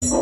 नमस्कार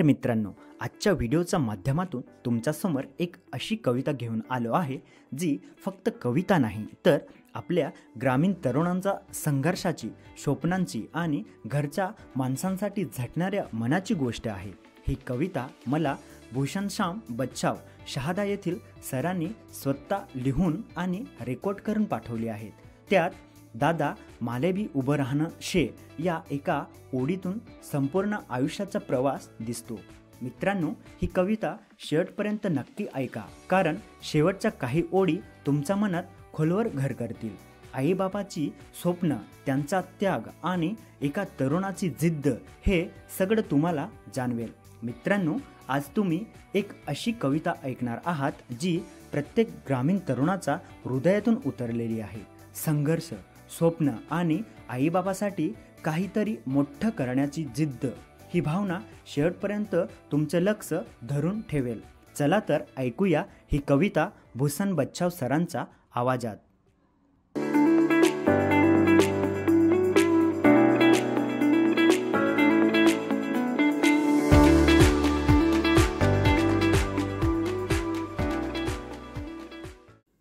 मित्रांनो, आजच्या व्हिडिओच्या माध्यमातून तुमच्यासमोर एक अशी कविता घेऊन आलो आहे जी फक्त कविता नाही तर आपल्या ग्रामीण तरुणांच्या संघर्षाची, स्वप्नांची आणि घरच्या माणसांसाठी झटणाऱ्या मनाची गोष्ट आहे। ही कविता मला भूषण श्याम बच्छाव शहादा येथील सरांनी स्वतः लिहून आणि रेकॉर्ड करून पाठवली आहे। त्यात दादा माले भी उभं राहणं शे या एका ओळीतून संपूर्ण आयुष्याचा प्रवास दिसतो। मित्रांनो, ही कविता शेवटपर्यंत नक्की ऐका, कारण शेवटच्या काही ओळी तुमच्या मनात खोलवर घर करतील। आईबापाची स्वप्न, त्यांचा त्याग आणि एका तरुणाची जिद्द हे सगळं तुम्हाला जाणवेल। मित्रांनो, आज तुम्ही एक अशी कविता ऐकणार आहात जी प्रत्येक ग्रामीण तरुणाचा हृदयातून उतरलेली आहे। संघर्ष, स्वप्न आणि आईबापासाठी काहीतरी मोठं करण्याची जिद्द, ही भावना शेवटपर्यंत तुमचं लक्ष धरून ठेवेल। चला तर ऐकूया ही कविता भूषण बच्छाव सरांच्या आवाजात।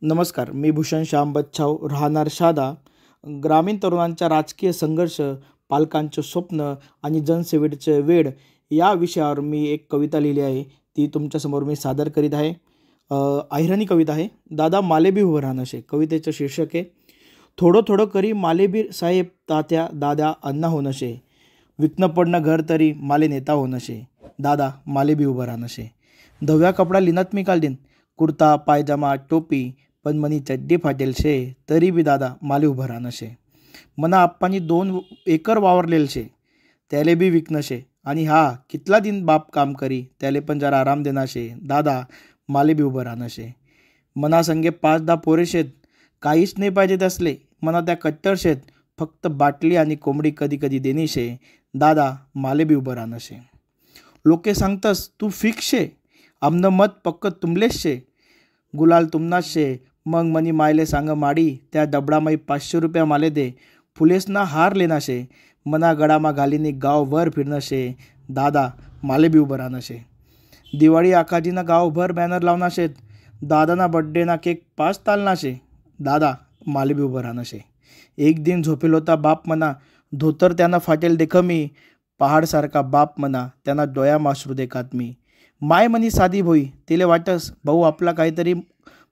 नमस्कार, मी भूषण श्याम बच्छाव, राहणार शहादा। ग्रामीण तरुणांचा राजकीय संघर्ष, पालकांचे स्वप्न आणि जनसेवेचे वेळ या विषयावर मी एक कविता लिहिली आहे, ती तुमच्यासमोर मी सादर करीत आहे। अहिराणी कविता आहे। दादा माले भी उभं राहणं शे। कवितेचं शीर्षक आहे थोडं थोडं करी माले भी साहेब तात्या दादा अण्णा होणं शे। विकणं पडणं घर तरी माले नेता होणं शे। दादा माले भी उभं राहणं शे। धव्या कपडा लिनात मी काल दिन, कुर्ता पायजामा टोपी, पण मनी चड्डी फाटेल शे, तरी बी दादा माले उभं राहणं शे। मना आप्पानी 2 एकर वावरलेल शे, त्याले बी विकणं शे। आणि हा कितला दिन बाप काम करी, त्याले पण जरा आराम देना शे। दादा माले बी उभं राहणं शे। मना संगे 5-10 पोरे शेत, काहीच नाही पाहिजे त्यासले, मना त्या कट्टर शेत, फक्त बाटली आणि कोंबडी कधी कधी देणी शे। दादा माले बी उभं राहणं शे। लोके सांगतस तू फिक्स शे, आमनं मत पक्क तुमलेच शे। गुलाल तुमनाच शे, मग मनी मायले सांग माडी, त्या डबडामाई 500 रुपया माले दे, फुलेसना हार लेना शे। मना गडामा घालीनी गावभर फिरणं शे। दादा माले बी उभं राहणं शे। दिवाळी आखाजीना गावभर बॅनर लावना शेत, दादाना बड्डेना केक 5 तालना शे। दादा माले बी उभं राहणं शे। एक दिन झोपेल होता बाप मना, धोतर त्यांना फाटेल देख मी, पहाडसारखा बाप मना, त्यांना डोया माश्रू देखात मी। माय मनी साधी भोई, तिले वाटस भाऊ आपला काहीतरी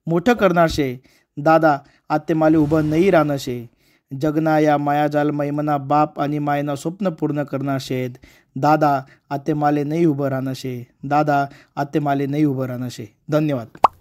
मोठं करणार शे। दादा आते माले उभं नाही राहणं शे। जगना या मायाजाल मैमना बाप आणि मायना स्वप्न पूर्ण करणार शेत। दादा आते माले नाही उभं राहणं शे। दादा आते माले नाही उभं राहणं शे। धन्यवाद।